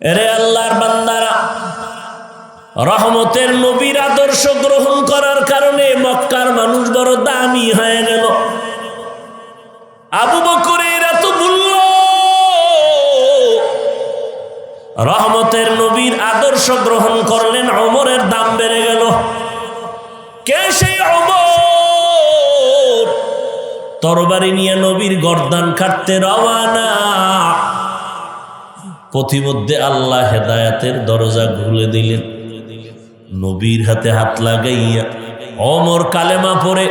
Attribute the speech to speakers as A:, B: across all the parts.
A: এরে আল্লাহর বান্দারা, রহমতের নবীর আদর্শ গ্রহণ করার কারণে মক্কার মানুষ বড় দামি হয়ে গেল। আবু বকরের এত মূল্য, রহমতের নবীর আদর্শ গ্রহণ করলেন, ওমরের দাম বেড়ে গেল। কে সেই ওমর? তরবারি নিয়ে নবীর গর্দান কাটতে রওয়ানা। পথিমধ্যে আল্লাহ হেদায়েতের দরজা খুলে দিলেন। নবীর হাতে হাত লাগাইয়া ওমর কালেমা পড়ে,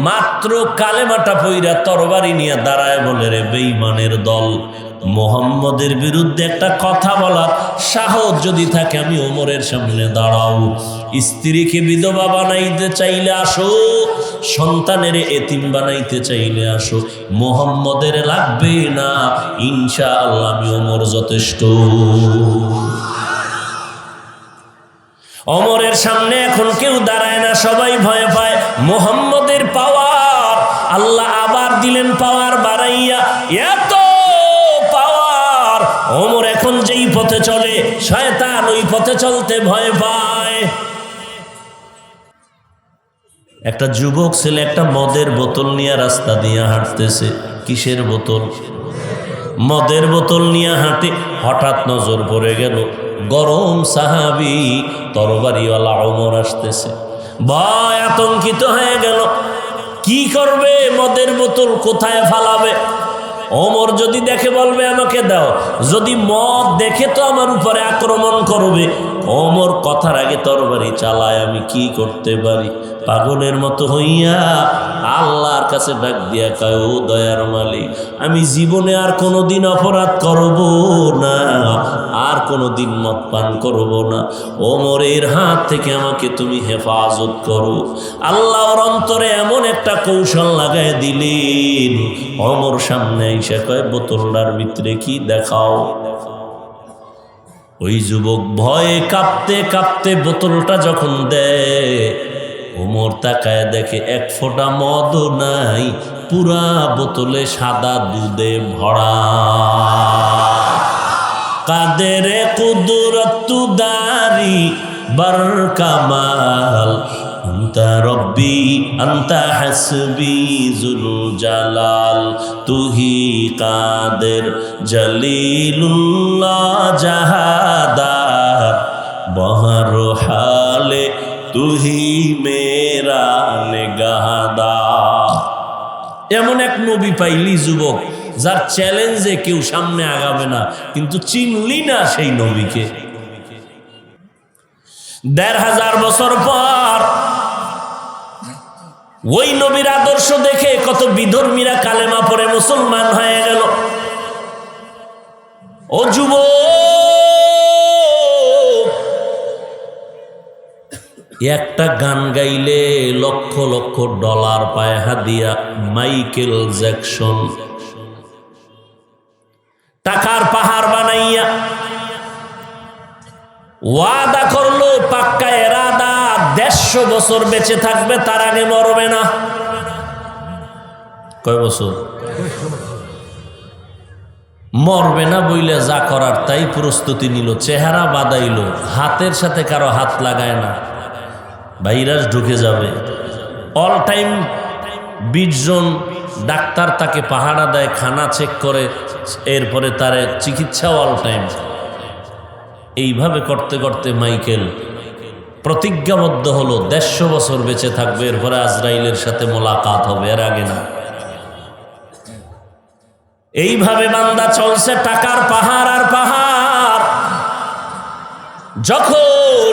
A: মাত্র কালেমাটা পইরা তরবারি নিয়ে দাঁড়ায় বলে, রে বেঈমানের দল, মুহাম্মদের বিরুদ্ধে একটা কথা বলার সাহস যদি থাকে আমি ওমরের সামনে দাঁড়াও। স্ত্রীকে বিধবা বানাইতে চাইলে আসো, সন্তানের এতিম বানাইতে চাইলে আসো, মুহাম্মদের লাগবে না, ইনশাআল্লাহ আমি ওমর যথেষ্ট। ওমরের সামনে এখন কেউ দাঁড়ায় না, সবাই ভয় পায়। মুহাম্মদের পাওয়ার, আল্লাহ আবার দিলেন পাওয়ার বাড়াইয়া, এত পাওয়ার। ওমর এখন যেই পথে চলে, শয়তান ওই পথে চলতে ভয় পায়। একটা যুবক ছেলে একটা মদের বোতল নিয়ে রাস্তা দিয়ে হাঁটতেছে। কিসের বোতল? মদের বোতল নিয়ে হাঁটে। হঠাৎ নজর পড়ে গেল গরম সাহাবী তরবারিওয়ালা ওমর আসতেছে। ভয় আতঙ্কিত হয়ে গেল, কি করবে? মদের বোতল কোথায় ফালাবে? ওমর যদি দেখে বলবে আমাকে দাও, যদি মদ দেখে তো আমার উপরে আক্রমণ করবে। ওমর কথার আগে তরবারি চালায়, আমি কি করতে পারি? পাগলের মতো হইয়া আল্লাহর কাছে ডাক দিয়া কয়, ও দয়ার মালিক, আমি জীবনে আর কোনোদিন অপরাধ করব না, আর কোনোদিন মদ পান করব না। ওমরের হাত থেকে আমাকে তুমি হেফাজত করো। আল্লাহর অন্তরে এমন একটা কৌশল লাগায় দিলেন। ওমর সামনে এসে কয়, বোতলটার ভিতরে কি দেখাও। ওই যুবক ভয়ে কাঁপতে কাঁপতে বোতলটা যখন দেয়, ওমর তাকায় দেখে এক ফোঁটা মদও নাই, পুরা বোতলে সাদা দুধে ভরা। কাদেরে কুদরত দারি বার কামাল, আন্তা রব্বি আন্তা হাসবি জুল জালাল, তুহি কাদের জলিলুল্লাহ জাহাদার, বহর হালে তুহি মেরা নেগাহদার। এমন এক নবী পাইলি যুবক, যার চ্যালেঞ্জে কেউ সামনে আগাবে না, কিন্তু চিনলি না সেই নবীকে। ১৫০০ বছর পর ওই নবীর আদর্শ দেখে কত বিধর্মীরা কালেমা পড়ে মুসলমান হয়ে গেল। ও যুবক, একটা গান গাইলে লক্ষ লক্ষ ডলার পায় হাদিয়া। মাইকেল জ্যাকসন টাকার পাহাড় বানাইয়া ওয়াদা করলো, পাক্কা এরাদা, ১৫০ বছর বেঁচে থাকবে, তার আগে মরবে না। কয় বছর? মরবে না বইলে যা করার তাই প্রস্তুতি নিল, চেহারা বাদাইল, হাতের সাথে কারো হাত লাগায় না, ভাইরাস ঢুকে যাবে। অল টাইম ২০ জন ডাক্তার তাকে পাহারা দেয়, খানা চেক করে, এরপরে তার চিকিৎসা অল টাইম। এইভাবে করতে করতে মাইকেল প্রতিজ্ঞাবদ্ধ হলো ১৫০ বছর বেঁচে থাকবে, এরপরে আজরাইলের সাথে মোলাকাত হবে, এর আগে না। এইভাবে বান্দা চলছে, টাকার পাহাড় আর পাহাড়। যখন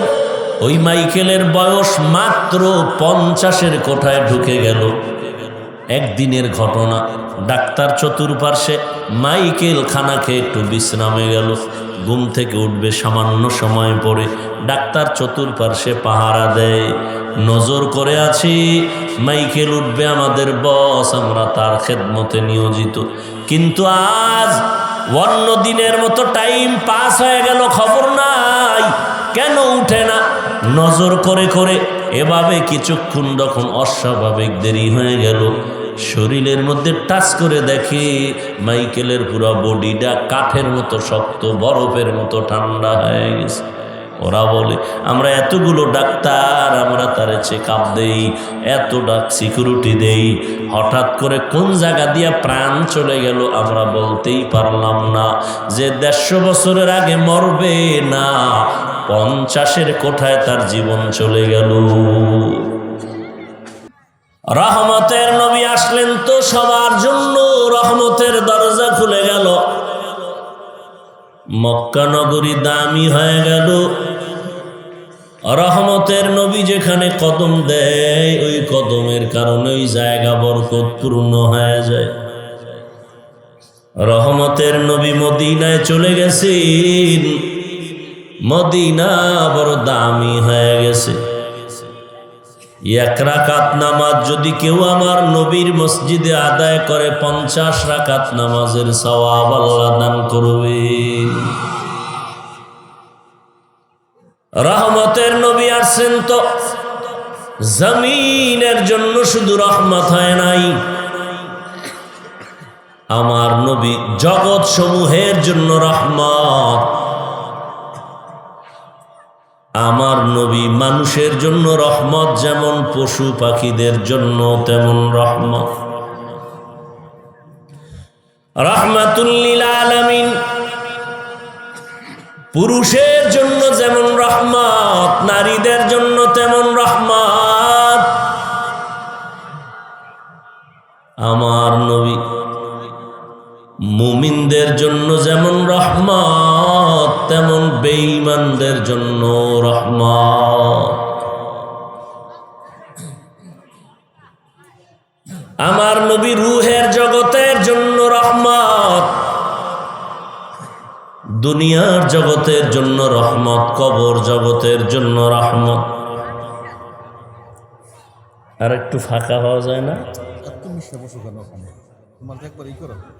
A: ওই মাইকেলের বয়স মাত্র ৫০-এর কোঠায় ঢুকে গেল, একদিনের ঘটনা। ডাক্তার চতুর্পার্শ্বে, মাইকেল খানা খেয়ে একটু বিশ্রামে গেল, ঘুম থেকে উঠবে সামান্য সময় পরে। ডাক্তার চতুর্পার্শ্বে পাহারা দেয়, নজর করে আছি মাইকেল উঠবে, আমাদের বস, আমরা তার খেদমতে নিয়োজিত। কিন্তু আজ অন্য দিনের মতো টাইম পাস হয়ে গেল, খবর নাই, কেন উঠে না? নজর করে করে এভাবে কিছুক্ষণ যখন অস্বাভাবিক দেরি হয়ে গেল, শরীরের মধ্যে টাচ করে দেখে মাইকেলের পুরো বডিটা কাঠের মতো শক্ত, বরফের মতো ঠান্ডা হয়ে গেছে। ওরা বলে আমরা এতগুলো ডাক্তার, আমরা তারে চেক আপ দেই, এত সিকিউরিটি দেই, হঠাৎ করে কোন জায়গা দিয়া প্রাণ চলে গেল আমরা বলতেই পারলাম না। যে 150 বছরের আগে মরবে না, 50-এর কোঠায় তার জীবন চলে গেল। রহমতের নবী আসলেন তো সবার জন্য রহমতের দরজা খুলে গেল। মক্কা নগরী দামি হয়ে গেল। রহমতের নবী যেখানে কদম দেয় ওই কদমের কারণে ওই জায়গা বরকতপূর্ণ হয়ে যায়। রহমতের নবী মদিনায় চলে গেছেন, মদিনা বড় দামি হয়ে গেছে। 1 রাকাত নামাজ যদি কেউ আমার নবীর মসজিদে আদায় করে 50 রাকাত নামাজের সওয়াব আল্লাহ দান করবেন। রহমতের নবী আসছেন তো জমিনের জন্য শুধু রহমত হয় নাই, আমার নবী জগৎ সমূহের জন্য রহমত। আমার নবী মানুষের জন্য রহমত, যেমন পশু পাখিদের জন্য তেমন রহমত। রাহমাতুল লিল আলামিন, পুরুষের জন্য যেমন রহমত, নারীদের জন্য তেমন রহমত। আমার নবী মুমিনদের জন্য যেমন রহমত, তেমন বেঈমানদের জন্য রহমত। আমার নবী রূহের জগতের জন্য রহমত, দুনিয়ার জগতের জন্য রহমত, কবর জগতের জন্য রহমত। আর একটু ফাঁকা হওয়া যায় না?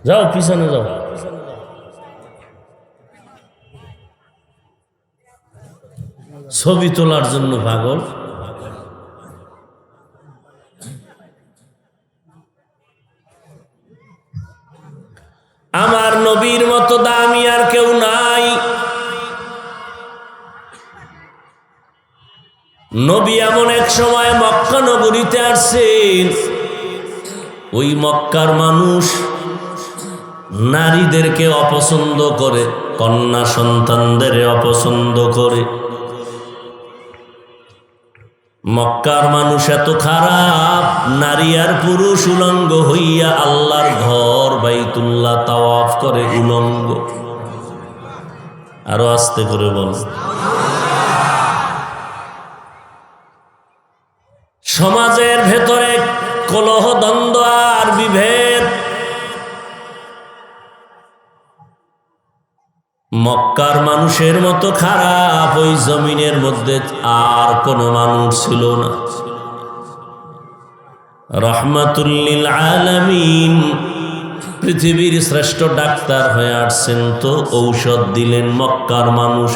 A: যাও পিছনে যাও। ছবি তোলার জন্য পাগল। আমার নবীর মতো দামি আর কেউ নাই। নবী এমন এক সময় মক্কা নগরীতে আসছেন, ওই মক্কার মানুষ নারীদেরকে অপছন্দ করে, কন্যা সন্তানদের অপছন্দ করে। মক্কার মানুষ এত খারাপ, নারী আর পুরুষ উলঙ্গ হইয়া আল্লাহর ঘর বাইতুল্লাহ তাওয়াফ করে উলঙ্গ। আরো আস্তে করে বল। সমাজের ভেতরে কলহ, দ্বন্দ্ব আর বিভেদ। মক্কার মানুষের মতো খারাপ ওই জমিনের মধ্যে আর কোনো মানুষ ছিল না। রাহমাতুল লিল আলামিন, পৃথিবীর শ্রেষ্ঠ ডাক্তার হয়ে আসছেন তো ঔষধ দিলেন। মক্কার মানুষ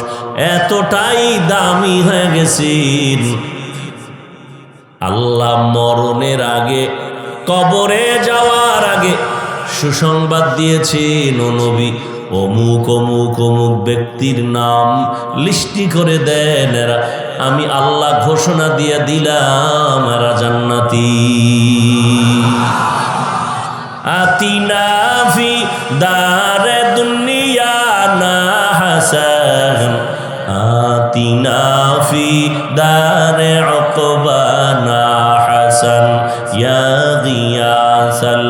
A: এতটাই দামি হয়ে গেছেন, আল্লাহ মরণের আগে, কবরে যাওয়ার আগে সুসংবাদ দিয়েছেন, ও নবী অমুক অমুক অমুক ব্যক্তির নাম লিস্টি করে দেন, এরা আমি আল্লাহ ঘোষণা দিয়ে দিলাম এরা জান্নাতি। আতিনা ফি দারে দুনিয়া না হাসান, আতিনা ফি দারে উকবানা হাসান, ইয়া গিয়াসাল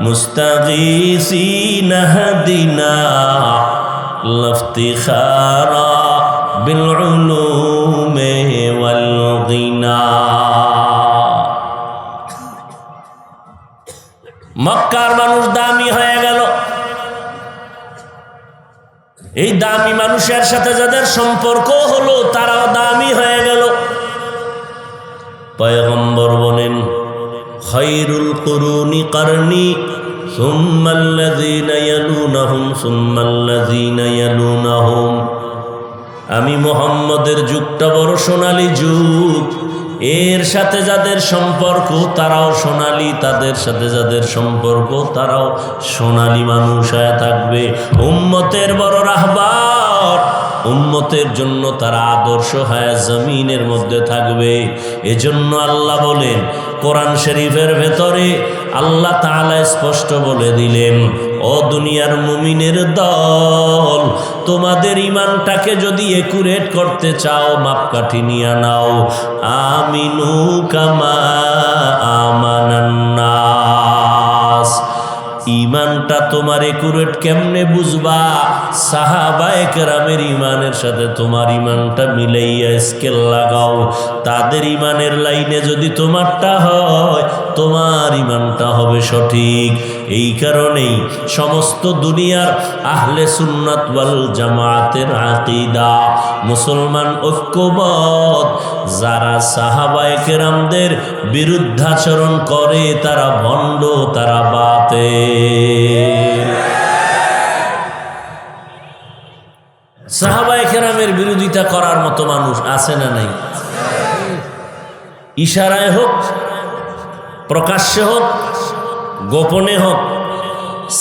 A: মুস্তাগীসিন হাদিনা লাফতিখারা বিল উলুমি ওয়াল গিনা। মক্কার মানুষ দামি হয়ে গেল। এই দামি মানুষের সাথে যাদের সম্পর্ক হলো তারাও দামি হয়ে গেল। পয়গম্বর বলেন, খায়রুল কুরুনি কারনি সুম্মাল্লাযীনা ইয়ালুনাহুম সুম্মাল্লাযীনা ইয়ালুনাহুম। আমি মুহাম্মদের যুগটা বড় সোনালী যুগ, এর সাথে যাদের সম্পর্ক তারাও সোনালী, তাদের সাথে যাদের সম্পর্ক তারাও সোনালী মানুষ হয়ে থাকবে। উম্মতের বড় রাহবার, উম্মতের জন্য তারা আদর্শ হয়ে জমিনের মধ্যে থাকবে। এজন্য আল্লাহ বলেন কোরআন শরীফের ভেতরে, আল্লাহ তাআলা স্পষ্ট বলে দিলেন, ও দুনিয়ার মুমিনের দল, তোমাদের ইমানটাকে যদি একুরেট করতে চাও মাপকাঠি নিয়ে নাও। আমিনু কামা আমানান নাস। ইমানটা তোমার একুরেট কেমনে বুঝবা? সাহাবায়ে কেরামের ইমানের সাথে তোমার ইমানটা মিলাইয়া স্কেল লাগাও। তাদের ইমানের লাইনে যদি তোমারটা হয়, তোমার ইমানটা হবে সঠিক। এই কারণেই সমস্ত দুনিয়ার আহলে সুন্নাত ওয়াল জামাতের আকীদা, মুসলমান ঐক্যবদ্ধ। যারা সাহাবায়ে কেরামদের বিরুদ্ধাচরণ করে তারা ভণ্ড, তারা বাতিল। সাহাবায়ে কেরামের বিরোধিতা করার মতো মানুষ আছে না নাই? ইশারায় হোক, প্রকাশ্যে হোক, গোপনে হোক,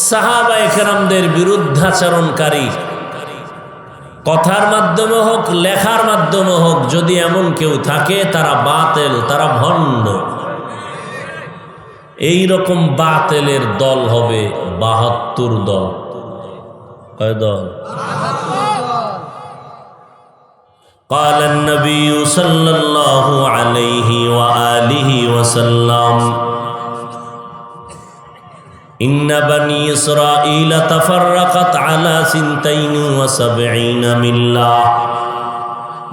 A: সাহাবায়ে কেরামদের বিরুদ্ধাচরণকারী কথার মাধ্যমে হোক, লেখার মাধ্যমে হোক, যদি এমন কেউ থাকে তারা বাতিল, তারা ভণ্ড। এই রকম বাতিলের দল হবে ৭২ দল। কয় দল? قال النبي صلى الله عليه وآله وسلم إن بني إسرائيل تفرقت على 72 ملة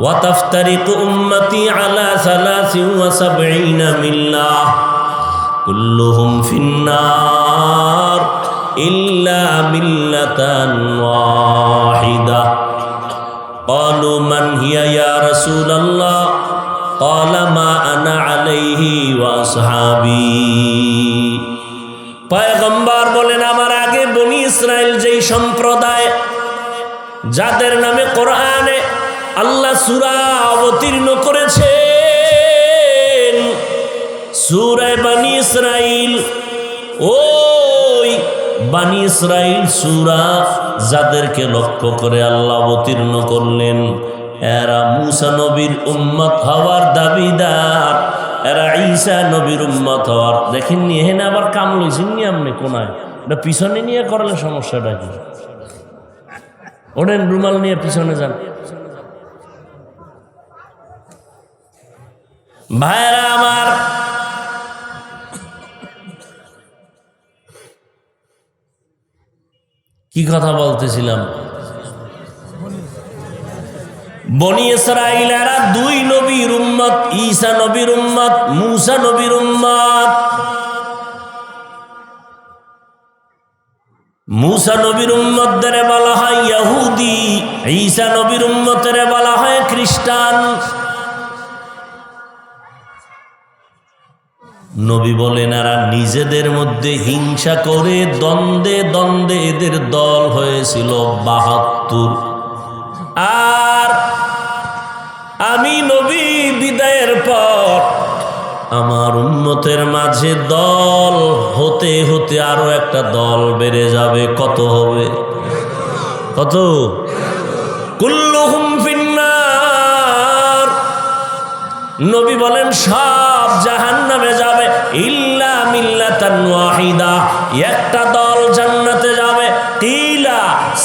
A: وتفترق أمتي على 73 ملة كلهم في النار إلا ملة واحدة قالوا من هي يا رسول الله قال ما أنا عليه وأصحابي। পয়গম্বর বলেন, আমার আগে বনি ইসরাইল যেই সম্প্রদায়, যাদের নামে কোরআনে আল্লাহ সূরা অবতীর্ণ করেছেন, সূরা বনি ইসরাইল, ওই বনি ইসরাইল সূরা যাদেরকে লক্ষ্য করে আল্লাহ অবতীর্ণ করলেন, এরা মুসা নবীর উম্মত হওয়ার দাবিদার, এরা ঈসা নবীর উম্মত হওয়ার। দেখেননি এখানে আবার কাম লইছেননি আপনি কোনায়, এটা পিছনে নিয়ে করলে সমস্যাটা কি? ওঠেন, রুমাল নিয়ে পিছনে যান। ভাইরা আমার, কি কথা বলতেছিলাম? বনি ইসরাঈলেরা 2 নবীর উম্মত, ঈসা নবীর উম্মত, মুসা নবীর উম্মত। মুসা নবীর উম্মতদের বলা হয় ইহুদি, ঈসা নবীর উম্মতদের বলা হয় খ্রিস্টান। নবী বলেন, এরা নিজেদের মধ্যে হিংসা করে দ্বন্দ্বে দ্বন্দ্বে এদের দল হয়েছিল ৭২। আর আমি নবী বিদায়ের পর আমার উম্মতের মাঝে দল হতে হতে আরো একটা দল বেড়ে যাবে। কত হবে? কত? কুল্লুহুম ফিন্নার। নবী বলেন সব জাহান্নামে যাবে, ইল্লা মিল্লাতান ওয়াহিদা, একটা দল জান্নাতে যাবে। কিলা,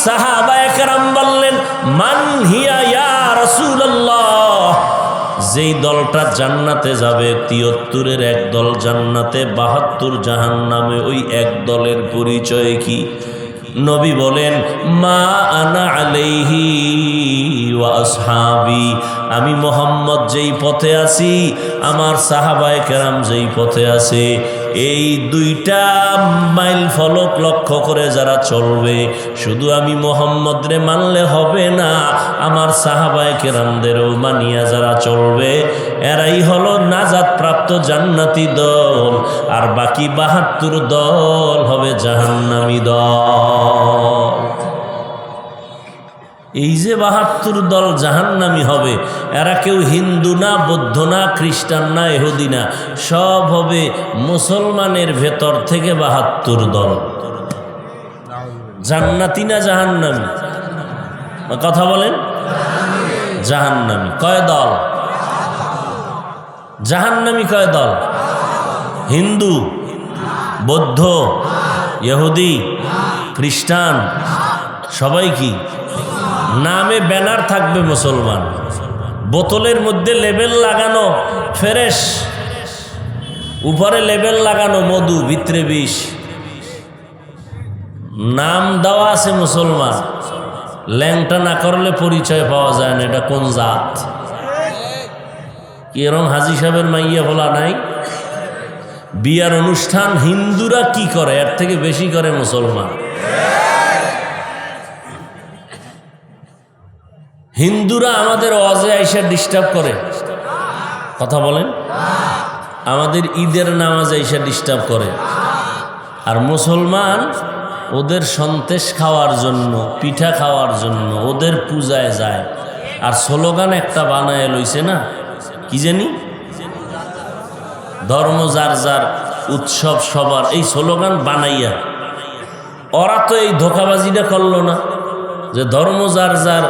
A: সাহাবায়ে কেরাম বললেন, মান হিয়া ইয়া রাসূলুল্লাহ। যেই দলটা জান্নাতে যাবে, 73-এর এক দল জান্নাতে, 72 জাহান্নামে, ওই এক দলের পরিচয় কি? নবী বলেন, মা আনা আলাইহি ওয়া আসহাবি। আমি মুহাম্মদ যেই পথে আছি, আমার সাহাবায়ে কেরাম যেই পথে আছে, এই 2টা মাইল ফলক লক্ষ্য করে যারা চলবে, শুধু আমি মুহাম্মদরে মানলে হবে না, আমার সাহাবায়ে কেরামদেরও মানিয়া যারা চলবে, এরাই হলো নাজাত প্রাপ্ত জান্নাতি দল। আর বাকি 72 দল হবে জাহান্নামী দল। এই যে ৭২ দল জাহান্নামী হবে, এরা কেউ হিন্দু না, বৌদ্ধ না, খ্রিস্টান না, ইহুদি না, সব হবে মুসলমানের ভেতর থেকে ৭২ দল। জান্নাতি না জাহান্নামী? কথা বলেন। জাহান্নামী কয় দল? জাহান্নামী কয় দল? হিন্দু, বৌদ্ধ, ইহুদি, খ্রিস্টান, সবাই কি নামে ব্যানার থাকবে মুসলমান, বোতলের মধ্যে লেবেল লাগানো ফ্রেশ, উপরে লেবেল লাগানো মধু, ভিতরে বিষ, নাম দেওয়া আছে মুসলমান। ল্যাংটা না করলে পরিচয় পাওয়া যায় না, এটা কোন জাত? কি এরকম হাজী সাহেবের মাইয়া বলা নাই? বিয়ার অনুষ্ঠান হিন্দুরা কি করে, এর থেকে বেশি করে মুসলমান। হিন্দুরা আমাদের ওয়াজে আইসা ডিস্টার্ব করে, কথা বলেন। আমাদের ঈদের নামাজে আইসা ডিস্টার্ব করে। আর মুসলমান ওদের সন্তেষ খাওয়ার জন্য, পিঠা খাওয়ার জন্য ওদের পূজায় যায়। আর স্লোগান একটা বানায় লইছে না, কি জানি, ধর্ম যার যার, উৎসব সবার, এই স্লোগান বানাইয়া। ওরা তো এই ধোঁকাবাজিটা করলো না যে ধর্ম যার যার,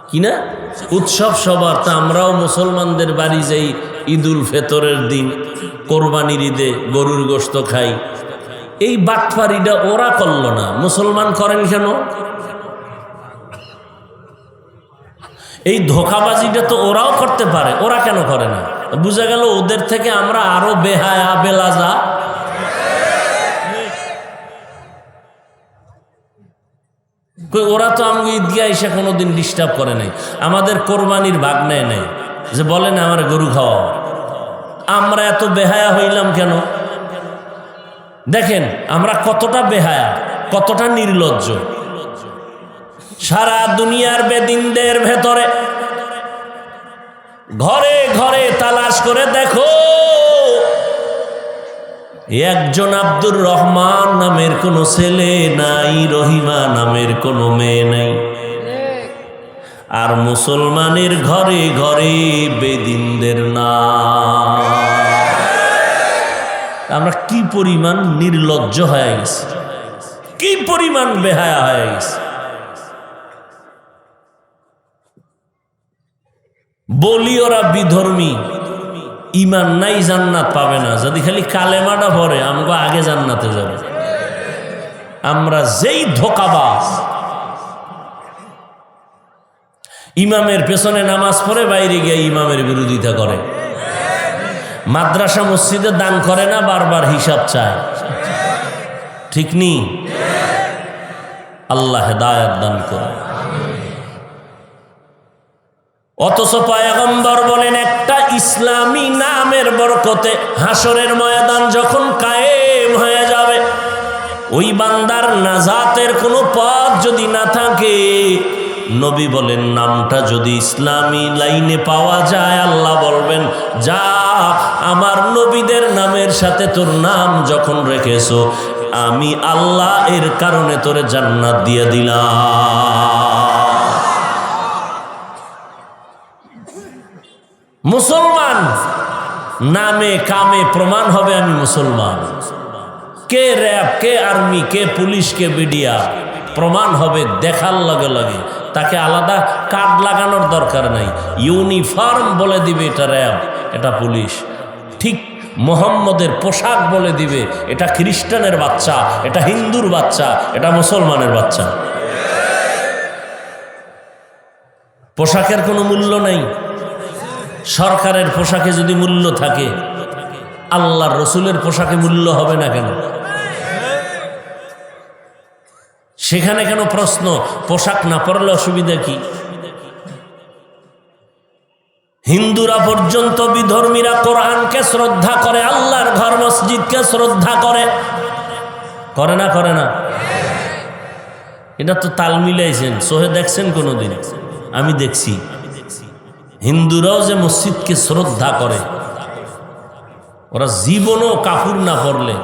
A: কিনা উৎসব সবার। তা আমরাও মুসলমানদের বাড়ি যাই ঈদুল ফেতরের দিন, কোরবানির ঈদে গরুর গোশত খাই। এই বাটফারিটা ওরা করলো না, মুসলমান করেন কেন? এই ধোঁকাবাজিটা তো ওরাও করতে পারে, ওরা কেন করে না? বুঝা গেল ওদের থেকে আমরা আরো বেহায়া, বেলাজা। ওরা তো আমাকে ঈদগাহ এসে কোনোদিন ডিস্টার্ব করে নাই, আমাদের কোরবানির ভাগ নেয় নাই, যে বলে না আমার গরু খাওয়া। আমরা এত বেহায়া হইলাম কেন? দেখেন আমরা কতটা বেহায়া, কতটা নির্লজ্জ। সারা দুনিয়ার বেদিনদের ভেতরে ঘরে ঘরে তালাশ করে দেখো, একজন আব্দুর রহমান নামের কোনো ছেলে নাই, রহিমা নামের কোনো মেয়ে নাই। আর মুসলমানের ঘরে ঘরে বেদিনদের নাম। আমরা কি পরিমাণ নির্লজ্জ হয়ে গেছি, কি পরিমাণ বেহায়া হয়ে গেছি। বলি ওরা বিধর্মী, ইমান নাই, জান্নাত পাবে না। যদি খালি কালেমাটা পড়ে আমরা আগে জান্নাতে যাব। আমরা যেই ধোঁকাবাজ, ইমামের পেছনে নামাজ পড়ে বাইরে গিয়ে ইমামের বিরোধিতা করে, মাদ্রাসা মসজিদে দান করে না, বারবার হিসাব চায়, ঠিক নি? আল্লাহ হেদায়েত দান করে। অথচ পয়গম্বর বলেন একটা ইসলামী নামের বরকতে হাসরের ময়দান যখন কায়েম হয়ে যাবে, ওই বান্দার নাজাতের কোনো পথ যদি না থাকে, নবী বলেন নামটা যদি ইসলামী লাইনে পাওয়া যায়, আল্লাহ বলবেন যা, আমার নবীদের নামের সাথে তোর নাম যখন রেখেছো, আমি আল্লাহ এর কারণে তোরে জান্নাত দিয়ে দিলাম। মুসলমান নামে কামে প্রমাণ হবে আমি মুসলমান। কে র্যাব, কে আর্মি, কে পুলিশ, কে বিডিআর, প্রমাণ হবে দেখার লগে লগে। তাকে আলাদা কার্ড লাগানোর দরকার নাই, ইউনিফর্ম বলে দিবে এটা র্যাব, এটা পুলিশ। ঠিক মোহাম্মদের পোশাক বলে দিবে এটা খ্রিস্টানের বাচ্চা, এটা হিন্দুর বাচ্চা, এটা মুসলমানের বাচ্চা। পোশাকের কোনো মূল্য নাই। সরকারের পোশাকে যদি মূল্য থাকে, আল্লাহর রসুলের পোশাকে মূল্য হবে না কেন? সেখানে কেন প্রশ্ন পোশাক না পরলে অসুবিধা কি? হিন্দুরা পর্যন্ত বিধর্মীরা কোরআনকে শ্রদ্ধা করে, আল্লাহর ঘর মসজিদকে শ্রদ্ধা করে, করে না? করে না? এটা তো তাল মিলাইছেন, সোহে দেখছেন কোনোদিন? আমি দেখছি হিন্দুরাও যে মসজিদকে শ্রদ্ধা করে, ওরা জীবনও কাপড় না পরলে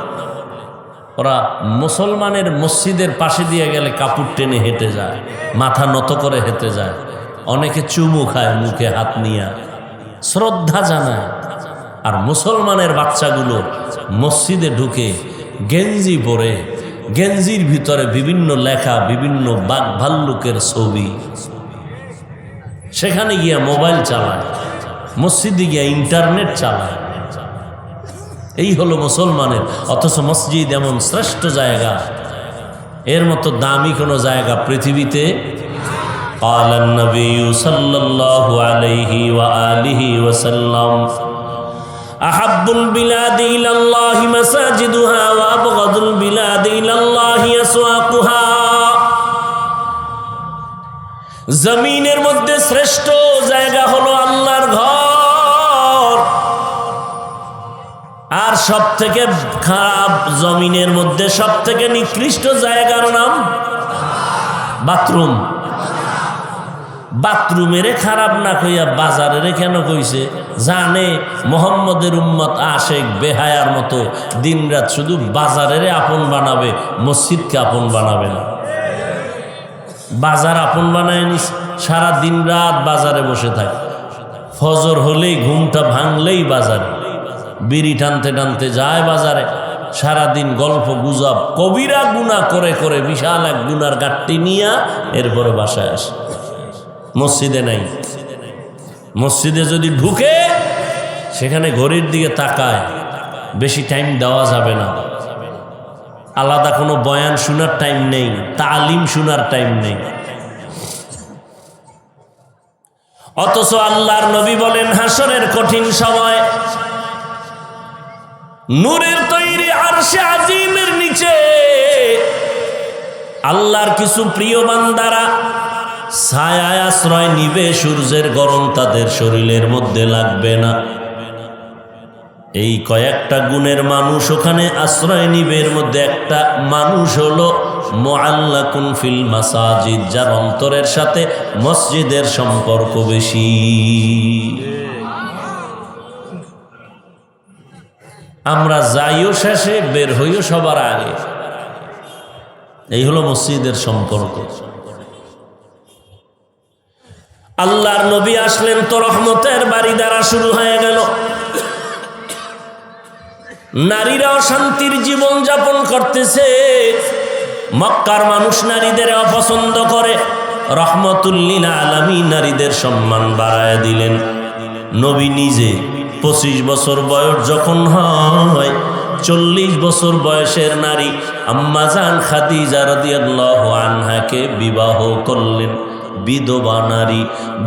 A: ওরা মুসলমানের মসজিদের পাশে দিয়ে গেলে কাপড় টেনে হেঁটে যায়, মাথা নত করে হেঁটে যায়, অনেকে চুমু খায় মুখে হাত নিয়ে, শ্রদ্ধা জানায়। আর মুসলমানের বাচ্চাগুলো মসজিদে ঢুকে গেঞ্জি পরে, গেঞ্জির ভিতরে বিভিন্ন লেখা, বিভিন্ন বাঘ ভাল্লুকের ছবি, সেখানে গিয়া মোবাইল চালায়, মসজিদে গিয়া ইন্টারনেট চালায়। এই হলো মুসলমানের। অথচ মসজিদ এমন শ্রেষ্ঠ জায়গা, এর মতো দামি কোনো জায়গা পৃথিবীতে। قال النبي صلى الله عليه وآله وسلم أحب البلاد إلى الله مساجدها وأبغض البلاد إلى الله أسواقها। জমিনের মধ্যে শ্রেষ্ঠ জায়গা হলো আল্লাহর ঘর, আর সব থেকে খারাপ জমিনের মধ্যে সব থেকে নিকৃষ্ট জায়গার নাম বাথরুম। বাথরুমের খারাপ না কইয়া বাজারের কেন কইছে? জানে মোহাম্মদের উম্মত আশেক বেহায়ার মতো দিনরাত শুধু বাজারের আপন বানাবে, মসজিদকে আপন বানাবে না। বাজার আপন বানায় নিস, সারা দিন রাত বাজারে বসে থাকে, ফজর হলেই ঘুমটা ভাঙলেই বাজারে, বিড়ি টানতে টানতে যায় বাজারে, সারাদিন গল্প গুজব কবিরা গুনাহ করে করে বিশাল এক গুনার গাঁটটি নিয়ে এরপরে বাসায় আসে। মসজিদে নাই। মসজিদে যদি ঢুকে সেখানে ঘড়ির দিকে তাকায়, বেশি টাইম দেওয়া যাবে না। আলাদা কোনো বয়ান শোনার টাইম নেই, তালিম শোনার টাইম নেই। অথচ আল্লাহর নবী বলেন হাসরের কঠিন সময় নূরের তৈরি আরশে আজিমের নিচে আল্লাহর কিছু প্রিয় বান্দারা ছায়ায় আশ্রয় নিবে, সূর্যের গরম তাদের শরীরের মধ্যে লাগবে না। এই কয়েকটা গুণের মানুষ ওখানে আশ্রয় নিবে। এর মধ্যে একটা মানুষ হলো মুআল্লাকুন ফিল মাসাজিদ, যার অন্তরের সাথে মসজিদের সম্পর্ক বেশি। আমরা যাইও শেষে, বের হইও সবার আগে। এই হলো মসজিদের সম্পর্ক। আল্লাহর নবী আসলেন তো রহমতের বাড়ি দ্বারা শুরু হয়ে গেল। নারীরাও শান্তির জীবন যাপন করতেছে। মক্কার মানুষ নারীদের অপছন্দ করে, রহমতুল্লিল আলামিন নারীদের সম্মান বাড়ায় দিলেন। নবী নিজে 25 বছর বয়স যখন হয়, 40 বছর বয়সের নারী আম্মাজান খাদিজা রাদিয়াল্লাহু আনহাকে বিবাহ করলেন। বিধবা নারী,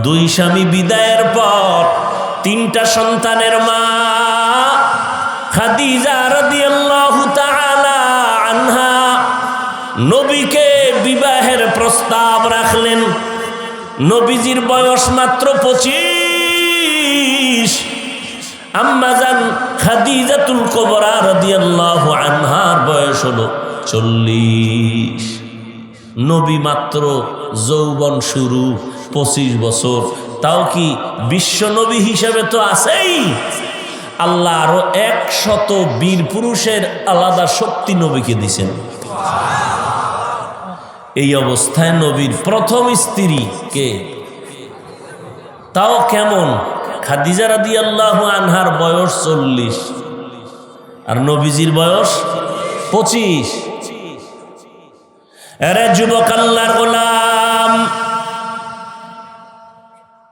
A: 2 স্বামী বিদায়ের পর 3টা সন্তানের মা খাদিজা রাদিয়াল্লাহু তাআলা আনহা নবীকে বিবাহের প্রস্তাব রাখলেন। নবীজির বয়স মাত্র 25, আম্মাজান খাদিজাতুল কুবরা রাদিয়াল্লাহু আনহার বয়স হলো 40। নবী মাত্র যৌবন শুরু, 25 বছর। তাও কি বিশ্ব নবী হিসেবে তো আছেই, আল্লাহ আরো 100 বীর পুরুষের আলাদা শক্তি নবীকে দিছেন। এই অবস্থায় নবীর প্রথম স্ত্রী কে? তাও কেমন? খাদিজা রাদিয়াল্লাহু আনহার বয়স 40 আর নবীজির বয়স 25। আরে যুবক আল্লাহর গোলাম,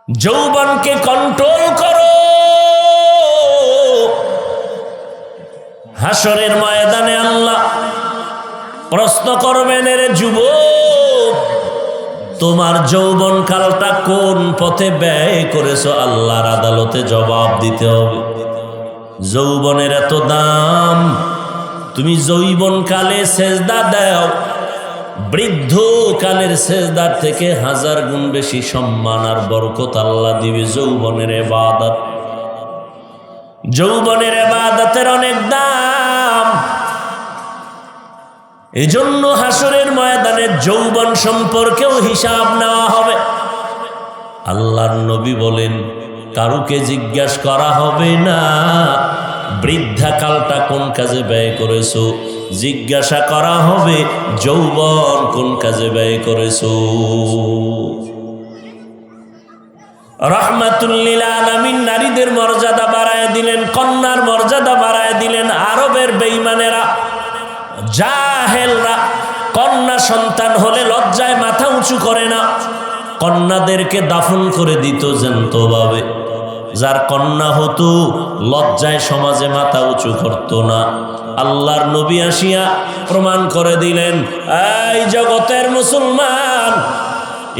A: যৌবনকে কন্ট্রোল করো। হাসরের ময়দানে আল্লাহ প্রশ্ন করবেন, রে যুবক, তোমার যৌবন কালটা কোন পথে ব্যয় করেছো? আল্লাহর আদালতে জবাব দিতে হবে। যৌবনের এত দাম, তুমি যৌবন কালে সেজদা দাও, বৃদ্ধ কালের সেজদার থেকে 1000 গুণ বেশি সম্মান আর বরকত আল্লাহ দিবে যৌবনের ইবাদত। যৌবনের ইবাদতের অনেক দাম। এজন্য হাসরের ময়দানে যৌবন সম্পর্কেও হিসাব নেওয়া হবে। আল্লাহর নবী বলেন, কারুকে জিজ্ঞাসা করা হবে না বৃদ্ধাকালটা কোন কাজে ব্যয় করেছো, জিজ্ঞাসা করা হবে যৌবন কোন কাজে ব্যয় করেছো। রাহমাতুল লিল আলামিন নারীদের মর্যাদা বাড়ায় দিলেন, কন্যার মর্যাদা বাড়ায় দিলেন। আরবের বেঈমানেরা, জাহেলরা কন্যা সন্তান হলে লজ্জায় মাথা উঁচু করে না, কন্যাদেরকে দাফন করে দিত জ্যান্তভাবে। যার কন্যা হতো লজ্জায় সমাজে মাথা উঁচু করত না। আল্লাহর নবী আসিয়া প্রমাণ করে দিলেন, এই জগতের মুসলমান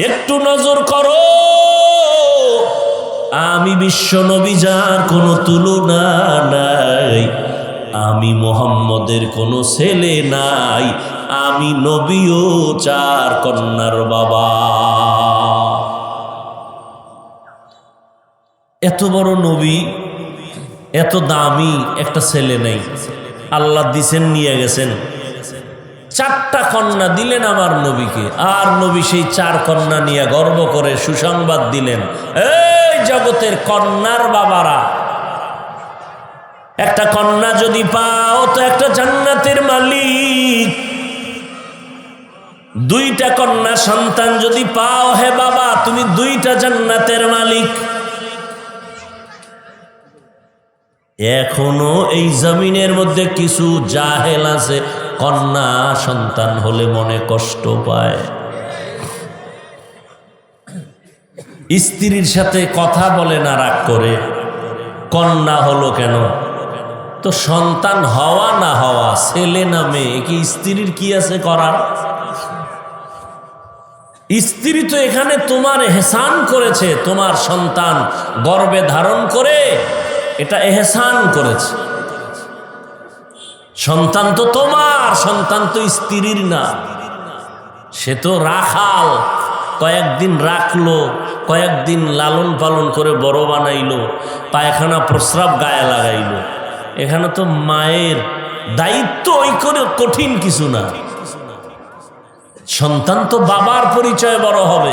A: একটু নজর করো, আমি বিশ্ব নবী যার কোনো তুলনা নাই, আমি মুহাম্মদের কোনো ছেলে নাই, আমি নবীও চার কন্যার বাবা। এত বড় নবী, এত দামি একটা ছেলে নেই, আল্লাহ দিছেন, নিয়ে গেছেন। চারটা কন্যা দিলেন আমার নবীকে, আর নবী সেই চার কন্যা নিয়ে গর্ব করে সুসংবাদ দিলেন, এই জগতের কন্যার বাবারা, একটা কন্যা যদি পাও তো একটা জান্নাতের মালিক। দুইটা কন্যা সন্তান যদি পাও, হে বাবা, তুমি দুইটা জান্নাতের মালিক। এখনো এই জমিনের মধ্যে কিছু জাহেল আছে, কন্যা সন্তান হলে মনে কষ্ট পায়। স্ত্রীর সাথে কথা বলে না, রাগ করে, কন্যা হলো কেন? তো সন্তান হওয়া না হওয়া, ছেলে না মেয়ে, কি স্ত্রীর কি আছে করার? স্ত্রী তো এখানে তোমার এহসান করেছে, তোমার সন্তান গর্ভে ধারণ করে এটা এহসান করেছে। সন্তান তো তোমার, সন্তান তো স্ত্রীর না। সে তো রাখাল, কয়েকদিন রাখলো, কয়েকদিন লালন পালন করে বড় বানাইলো, পায়খানা প্রস্রাব গায়ে লাগাইলো। এখানে তো মায়ের দায়িত্ব ওই করে কঠিন কিছু না। সন্তান তো বাবার পরিচয় বড় হবে।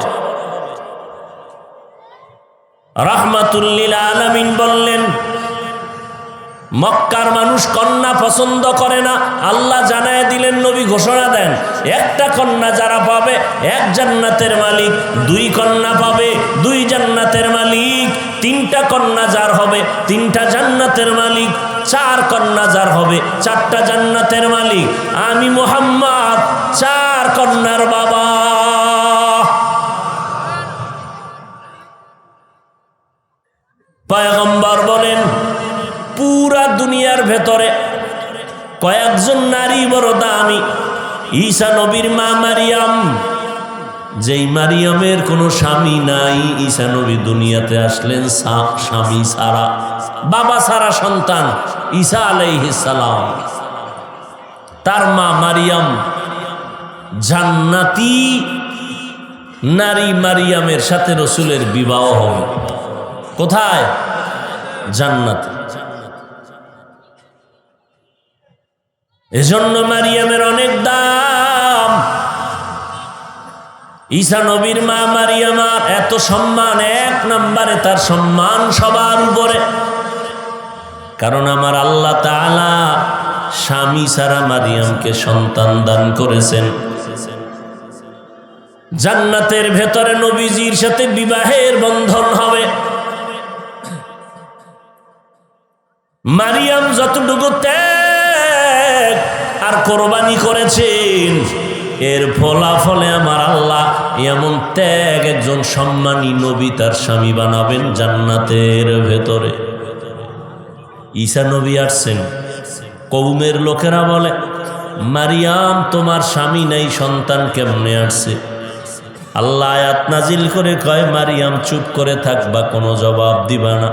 A: রাহমাতুল লিল আলামিন বললেন, মক্কার মানুষ কন্যা পছন্দ করে না। আল্লাহ জানায় দিলেন, নবী ঘোষণা দেন, একটা কন্যা যারা পাবে এক জান্নাতের মালিক, দুই কন্যা পাবে দুই জান্নাতের মালিক, তিনটা কন্যা যার হবে তিনটা জান্নাতের মালিক, চার কন্যা যার হবে চারটা জান্নাতের মালিক। আমি মুহাম্মদ চার কন্যার বাবা। পয়গম্বর বলেন, পুরা দুনিয়ার ভেতরে কয়েকজন নারী বড় দামি। ঈসা নবীর মা মারিয়াম, যেই মারিয়ামের কোনো স্বামী নাই, ঈসা নবী দুনিয়াতে আসলেন স্বামী ছাড়া, বাবা ছাড়া সন্তান ঈসা আলাইহিস সালাম। তার মা মারিয়াম জান্নাতি নারী, মারিয়ামের সাথে রসুলের বিবাহ হবে। কোথায়? জান্নাতে। এজন্য মারিয়ামের অনেক দাম। ঈসা নবীর মা মারিয়ামার এত সম্মান, এক নম্বরে তার সম্মান সবার উপরে, কারণ আমার আল্লাহ তাআলা স্বামী ছাড়া মারিয়ামকে সন্তান দান করেছেন। জান্নাতের ভেতরে নবীজির সাথে বিবাহের বন্ধন হবে। মারিয়াম যতটুকু ত্যাগ আর কোরবানি করেছেন, এর ফলাফলে আমার আল্লাহ এমন ত্যাগ একজন সম্মানী নবী তার স্বামী বানাবেন জান্নাতের ভেতরে। ঈসা নবী আসছেন, কওমের লোকেরা বলে, মারিয়াম তোমার স্বামী নাই, সন্তান কেমনে আসছে? আল্লাহ আয়াত নাজিল করে কয়, মারিয়াম চুপ করে থাকবা, কোনো জবাব দিবা না।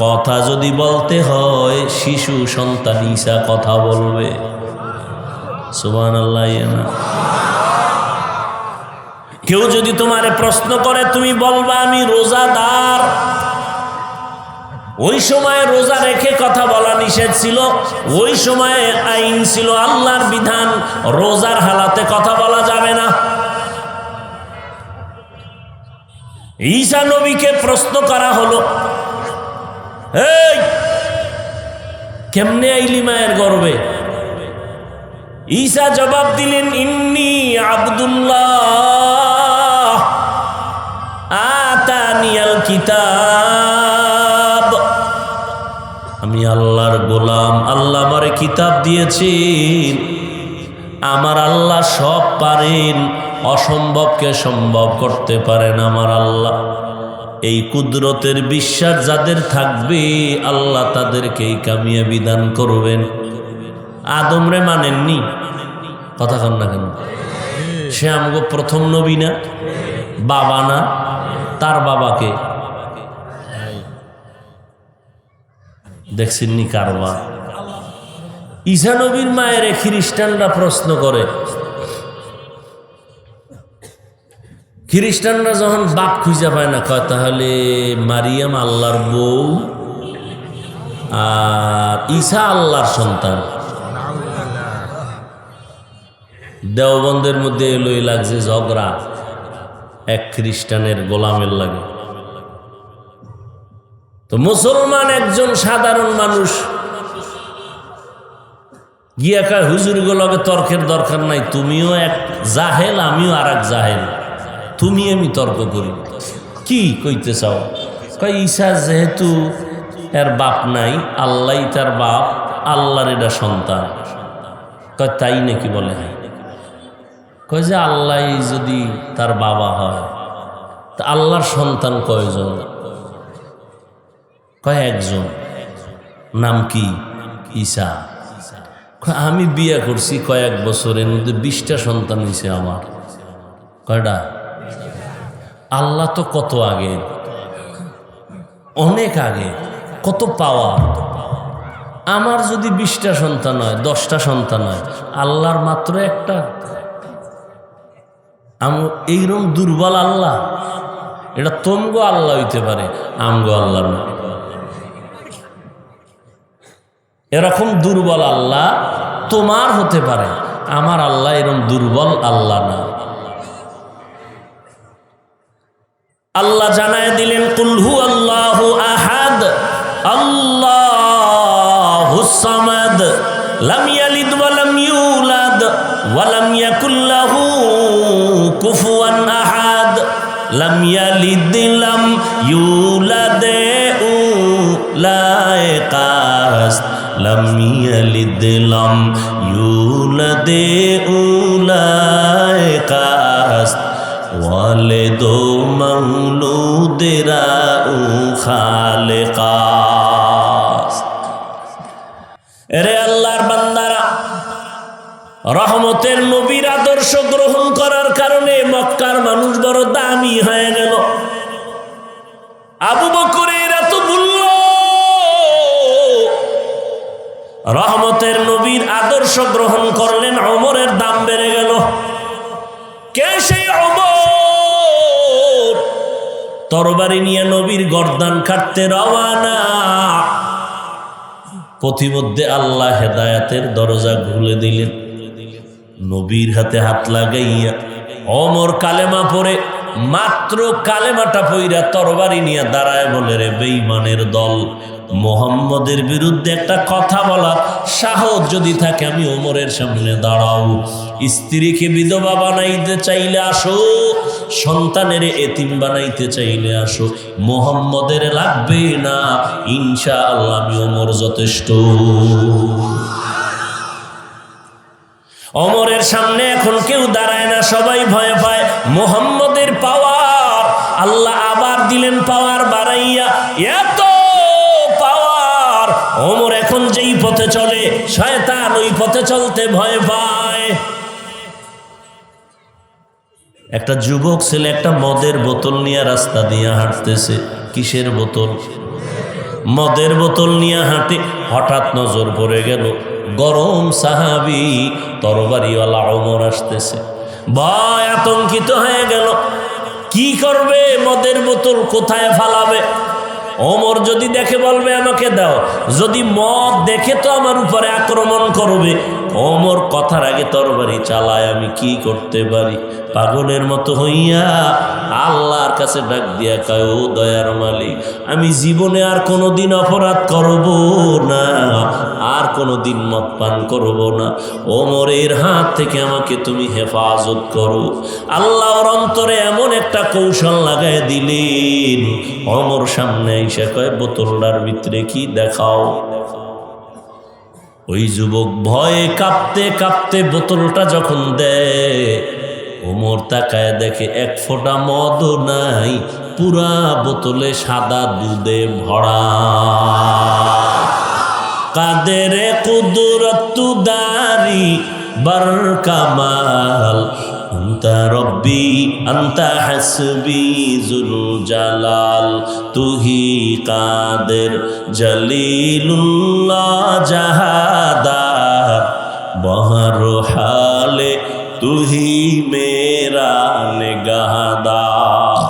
A: কথা যদি বলতে হয়, শিশু সন্তান ঈসা কথা বলবে। সুবহানাল্লাহ। কেউ যদি তোমারে প্রশ্ন করে, তুমি বলবা আমি রোজাদার। ওই সময়ে রোজা রেখে কথা বলা নিষেধ ছিল, ওই সময়ে আইন ছিল, আল্লাহর বিধান, রোজার হালাতে কথা বলা যাবে না। ঈসা নবীকে প্রশ্ন করা হলো, এই কেমনে আইলি মায়ের গর্ভে? ঈসা জবাব দিলেন, ইন্নী আব্দুল্লাহ আতানিয়াল কিতাব, আমি আল্লাহর গোলাম, আল্লাহ আমারে কিতাব দিয়েছেন। আমার আল্লাহ সব পারেন, অসম্ভবকে সম্ভব করতে পারেন আমার আল্লাহ। এই কুদরতের বিশ্বাস যাদের থাকবে আল্লাহ তাদেরকেই কামিয়াবি দান করবেন। আদমরে মানেননি, কথা কন না কেন? সে আমগো প্রথম নবী না? বাবা না? তার বাবাকে দেখছেননি কারবা? ঈসা নবীর মায়ের খ্রিস্টানরা প্রশ্ন করে, খ্রিস্টানরা যখন বাপ খুঁজে পায় না, কয় তাহলে মারিয়াম আল্লাহর বউ আর ঈসা আল্লাহর সন্তান। দেওবন্দের মধ্যে এলোই লাগছে ঝগড়া, এক খ্রিস্টানের গোলামের লাগে। তো মুসলমান একজন সাধারণ মানুষ গিয়া কয়, হুজুর গুলোকে তর্কের দরকার নাই, তুমিও এক জাহেল, আমিও আর এক জাহেল, তুমি আমি তর্ক করি। কি কইতে চাও? কয় ঈসা যেহেতু এর বাপ নাই, আল্লাহ তার বাপ, আল্লাহর এটা সন্তান। কয় তাই নাকি? বলে কয় যে আল্লাহ যদি তার বাবা হয় তা আল্লাহর সন্তান কয়জন? কয় একজন। নাম কি? ঈসা। আমি বিয়ে করছি কয়েক বছরের মধ্যে 20টা সন্তান হয়েছে আমার। কয়টা? আল্লাহ তো কত আগে, অনেক আগে, কত পাওয়া। আমার যদি 20টা সন্তান হয়, 10টা সন্তান হয়, আল্লাহর মাত্র একটা। এইরকম দুর্বল আল্লাহ? এটা তোমগো আল্লাহ হইতে পারে, আমগো আল্লাহ না। এরকম দুর্বল আল্লাহ তোমার হতে পারে, আমার আল্লাহ এরকম দুর্বল আল্লাহ না। আল্লাহ জানায় দিলেন, কুল হু আল্লাহু আহাদ আল্লাহুস সামাদ লাম ইয়ালিদ ওয়া লাম ইউলাদ ওয়া লাম ইয়াকুল লাহু কুফুয়ান আহাদ। লাম ইয়ালিদ লাম ইউলাদ উলাইকাস লাম ইয়ালিদ লাম ইউলাদ উলাইকাস ওয়ালিদু মাউলুদেরা উ খালেকাস। এরে আল্লাহর বান্দারা, রহমতের নবীর আদর্শ গ্রহণ করার কারণে মক্কার মানুষ বড় দামি হয়ে গেল। আবু বকরের এত মূল্য, রহমতের নবীর আদর্শ গ্রহণ করলেন, ওমরের দাম বেড়ে গেল। কে সেই ওমর? তরবারি নিয়ে নবীর গর্দান কাটতে রওয়ানা। পথিমধ্যে আল্লাহ হেদায়েতের দরজা খুলে দিলেন। নবীর হাতে হাত লাগাইয়া ওমর কালেমা পড়ে, মাত্র কালেমাটা পইরা তরবারি নিয়ে দাঁড়ায় বলে, রে বেঈমানের দল, মোহাম্মদের বিরুদ্ধে একটা কথা বলার সাহস যদি থাকে আমি ওমরের সামনে দাঁড়াও। স্ত্রীকে বিধবা বানাইতে চাইলে আসো, সন্তানের এতিম বানাইতে চাইলে আসো, মোহাম্মদের লাগবে না, ইনশাআল্লাহ আমি ওমর যথেষ্ট। ওমরের সামনে এখন কেউ দাঁড়ায় না, সবাই ভয় পায়। মোহাম্মদের পাওয়ার, আল্লাহ আবার দিলেন পাওয়ার বাড়াইয়া, এত পাওয়ার। ওমর এখন যেই পথে চলে, শয়তান ওই পথে চলতে ভয় পায়। একটা যুবক ছেলে একটা মদের বোতল নিয়ে রাস্তা দিয়ে হাঁটতেছে। কিসের বোতল? মদের বোতল নিয়ে হাঁটে। হঠাৎ নজর পড়ে গেল গরম সাহাবী তরবারিওয়ালা ওমর আসতেছে। ভয় আতঙ্কিত হয়ে গেল, কি করবে? মদের বোতল কোথায় ফালাবে? ওমর যদি দেখে বলবে আমাকে দাও, যদি মদ দেখে তো আমার উপরে আক্রমণ করবে। ওমর কথার আগে তরবারি চালায়, আমি কি করতে পারি? পাগলের মতো হইয়া আল্লাহর কাছে ডাক দিয়া কয়, ও দয়ার মালিক, আমি জীবনে আর কোনোদিন অপরাধ করব না, আর কোনোদিন মদ পান করব না। ওমরের হাত থেকে আমাকে তুমি হেফাজত করো। আল্লাহর অন্তরে এমন একটা কৌশল লাগায় দিলেন, ওমর সামনে এসে কয়, বোতলটার ভিতরে কি দেখাও। ওই যুবক ভয়ে কাঁপতে কাঁপতে বোতলটা যখন দেয়, ওমর তাকায় দেখে এক ফোঁটা মদও নাই, পুরা বোতলে সাদা দুধে ভরা। কাদের কুদরত দারি বার কামাল, আন্তা রব্বি আন্তা হাসবি জুল জালাল, তুহি কাদের জলিলুল্লাহ জাহাদার, বহর হালে তুহি মেরা নেগাহদার।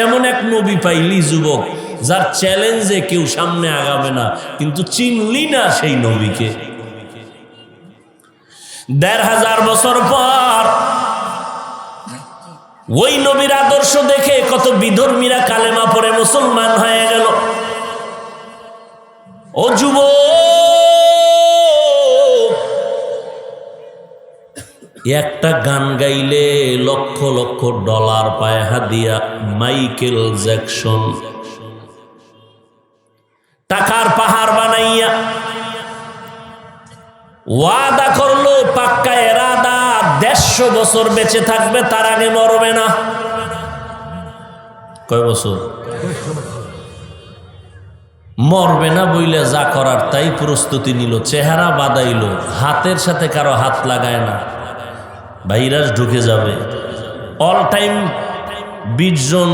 A: এমন এক নবী পাইলি যুবক, যার চ্যালেঞ্জে কেউ সামনে আগাবে না, কিন্তু চিনলি না সেই নবীকে। ১৫০০ বছর পর ওই নবীর আদর্শ দেখে কত বিধর্মীরা কালেমা পড়ে মুসলমান হয়ে গেল। ও যুবক, একটা গান গাইলে লক্ষ লক্ষ ডলার পায় হাদিয়া। মাইকেল জ্যাকসন টাকার পাহাড় বানাইয়া ওয়াদা করলো, পাক্কা এরাদা, ১৫০ বছর বেঁচে থাকবে, তার আগে মরবে না। কয় বছর? মরবে না বইলে যা করার তাই প্রস্তুতি নিল, চেহারা বাদাইল, হাতের সাথে কারো হাত লাগায় না, ভাইরাস ঢুকে যাবে। অল টাইম ২০ জন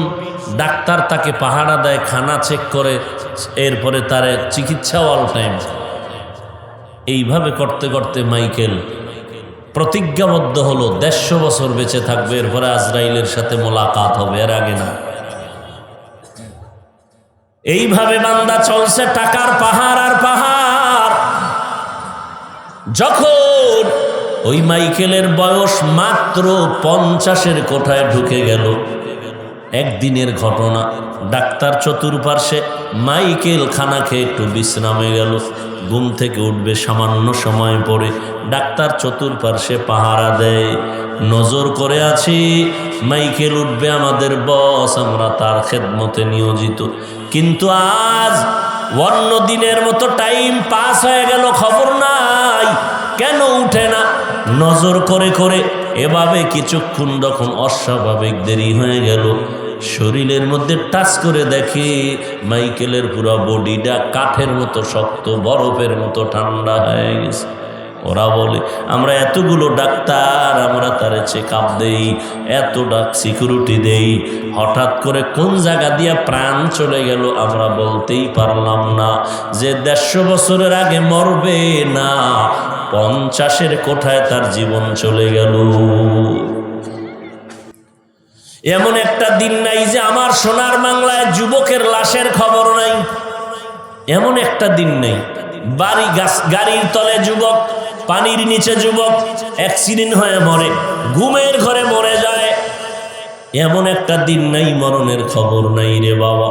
A: ডাক্তার তাকে পাহারা দেয়, খানা চেক করে, এরপরে তার চিকিৎসা অল টাইম। এইভাবে করতে করতে মাইকেল প্রতিজ্ঞাবদ্ধ হলো ১৫০ বছর বেঁচে থাকবে, এরপরে আজরাইলের সাথে মোলাকাত হবে, এর আগে না। এইভাবে বান্দা চলছে, টাকার পাহাড় আর পাহাড়। যখন ওই মাইকেলের বয়স মাত্র ৫০-এর কোঠায় ঢুকে গেল, একদিনের ঘটনা। ডাক্তার চতুর্পার্শ্বে, মাইকেল খানা খেয়ে একটু বিশ্রামে গেল, ঘুম থেকে উঠবে সামান্য সময় পরে। ডাক্তার চতুর্পার্শ্বে পাহারা দেয়, নজর করে আছি মাইকেল উঠবে, আমাদের বস, আমরা তার খেদমতে নিয়োজিত। কিন্তু আজ অন্য দিনের মতো টাইম পাস হয়ে গেল, খবর নাই, কেন উঠে না? নজর করে করে এভাবে কিছুক্ষণ যখন অস্বাভাবিক দেরি হয়ে গেল, শরীরের মধ্যে টাচ করে দেখে মাইকেলের পুরো বডিটা কাঠের মতো শক্ত, বরফের মতো ঠান্ডা হয়ে গেছে। ওরা বলে, আমরা এতগুলো ডাক্তার, আমরা তারে চেক আপ দেই, এত সিকিউরিটি দেই, হঠাৎ করে কোন জায়গা দিয়ে প্রাণ চলে গেল আমরা বলতেই পারলাম না। যে ১৫০ বছরের আগে মরবে না, ৫০-এর কোঠায় তার জীবন চলে গেল। এমন একটা দিন নাই যে আমার সোনার বাংলায় যুবকের লাশের খবর নাই, এমন একটা দিন নেই। গাড়ির তলে যুবক, পানির নিচে যুবক, অ্যাক্সিডেন্ট হয়ে মরে, ঘুমের ঘরে মরে যায়, এমন একটা দিন নাই মরণের খবর নাই রে বাবা।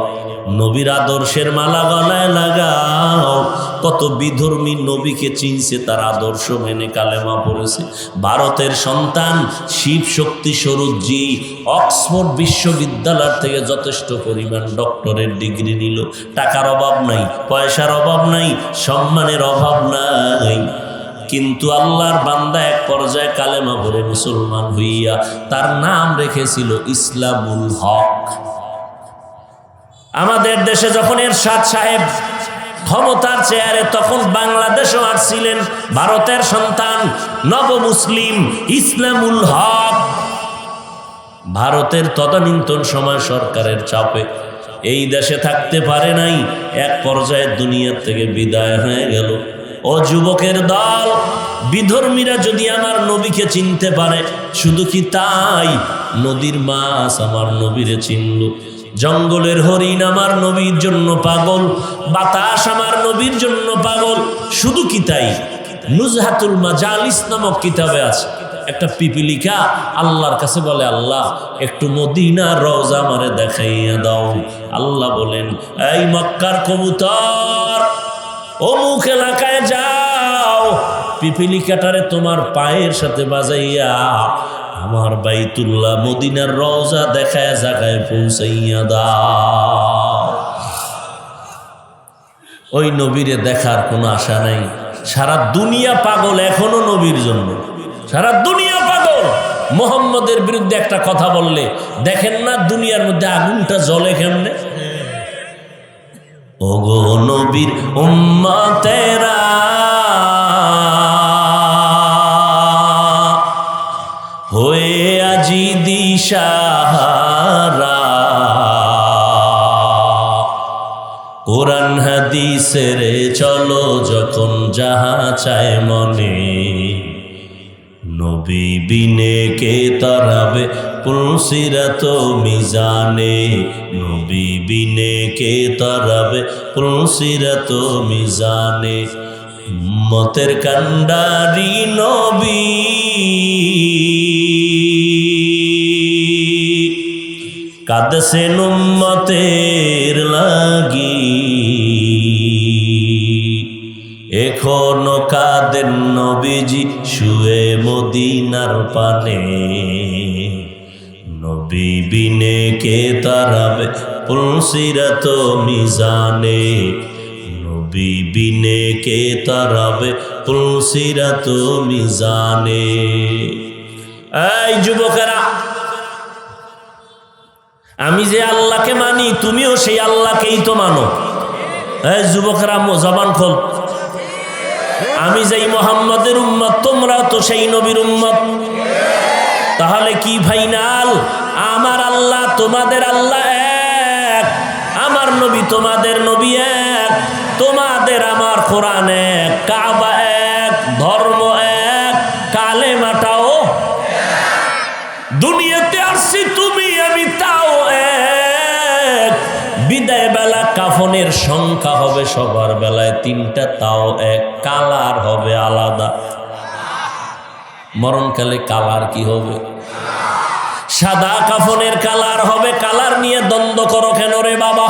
A: নবীর আদর্শের মালা গলায় লাগাও। কত বিধর্মী নবীকে চিনছে, তার আদর্শ মেনে কালেমা পড়েছে। ভারতের সন্তান শিব শক্তি স্বরূপজি অক্সফোর্ড বিশ্ববিদ্যালয় থেকে যথেষ্ট পরিমাণ ডক্টরের ডিগ্রি নিল। টাকার অভাব নাই, পয়সার অভাব নাই, সম্মানের অভাব নাই, কিন্তু আল্লাহর বান্দা এক পর্যায়ে কালেমা পড়ে মুসলমান হইয়া তার নাম রেখেছিল ইসলামুল হক। আমাদের দেশে যখন এরশাদ সাহেব ক্ষমতার চেয়ারে, তখন বাংলাদেশও আসছিলেন ভারতের সন্তান নব মুসলিম ইসলামুল হক। ভারতের তদানীন্তন সময় সরকারের চাপে এই দেশে থাকতে পারে নাই, এক পর্যায়ে দুনিয়ার থেকে বিদায় হয়ে গেল। ও যুবকের দল, বিধর্মীরা যদি আমার নবীকে চিনতে পারে, শুধু কি তাই, নদীর মাছ আমার নবীরে চিনল, জঙ্গলের হরিণ আমার নবীর জন্য পাগল, বাতাস আমার নবীর জন্য পাগল। শুধু কি তাই, নুজহাতুল মাজালিস নামক কিতাবে আছে, একটা পিপিলিকা আল্লাহর কাছে বলে, আল্লাহ একটু মদিনার রওজা আমারে দেখাইয়া দাও। আল্লাহ বলেন, এই মক্কার কবুতর, অমুক এলাকায় যাও, পিপিলিকাটারে তোমার পায়ের সাথে বাজাইয়া আমার বাইতুল্লাহ মদিনার রওজা দেখায় জায়গায় পৌঁছাইয়া দাও। ওই নবীরে দেখার কোনো আশা নাই। সারা দুনিয়া পাগল এখনো নবীর জন্য, সারা দুনিয়া পাগল। মোহাম্মদের বিরুদ্ধে একটা কথা বললে দেখেন না দুনিয়ার মধ্যে আগুনটা জ্বলে কেমনে। ওগো নবীর উম্মতেরা, হয়ে আজি দিশাহারা, কোরআন হাদিসের চলো যখন যাহা চায় মনে, নবী বিনে কে তারাবে পুলসিরাত মিজানে, নবী বিনে কে তারাবে পুলসিরাত মিজানে। উম্মতের কান্ডারি নবী, কাঁদছেন উম্মতের লাগি, এখনো কাঁদেন নবীজি শুয়ে মদিনার পানে, নবী বিনে কে তারাবে পুলসিরাত মিজানে, নবী বিনে কে তারাবে পুলসিরাত মিজানে। এই যুবকেরা, আমি যে আল্লাহকে মানি তুমিও সেই আল্লাহকেই তো মানো। এই যুবকেরা জবান খোল, আমি যেই মোহাম্মদের উম্মত তোমরাও তো সেই নবীর উম্মত। তাহলে কি ফাইনাল? আমার আল্লাহ তোমাদের আল্লাহ এক, আমার নবী তোমাদের নবী এক, তোমাদের আমার কোরআন এক, কাবা এক, ধর্ম এক, কালেমাটাও। দুনিয়াতে আসছি তুমি আমি তাও এক, বিদায় বেলা কাফনের সংখ্যা হবে সবার বেলায় 3টা, তাও এক, কালার হবে আলাদা। মরণকালে কালার কি হবে? সাদা কাফনের কালার হবে। কালার নিয়ে দ্বন্দ্ব করো কেন রে বাবা?